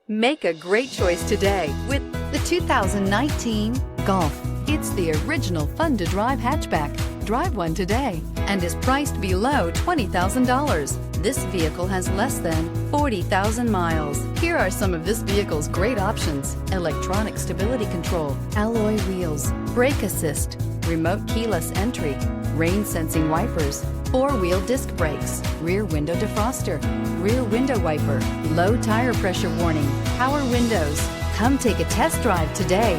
Make a great choice today with the 2019 Golf. It's the original fun-to-drive hatchback. Drive one today and is priced below $20,000. This vehicle has less than 40,000 miles. Here are some of this vehicle's great options: electronic stability control, alloy wheels, brake assist, remote keyless entry, rain sensing wipers, four-wheel disc brakes, rear window defroster, rear window wiper, low tire pressure warning, power windows. Come take a test drive today.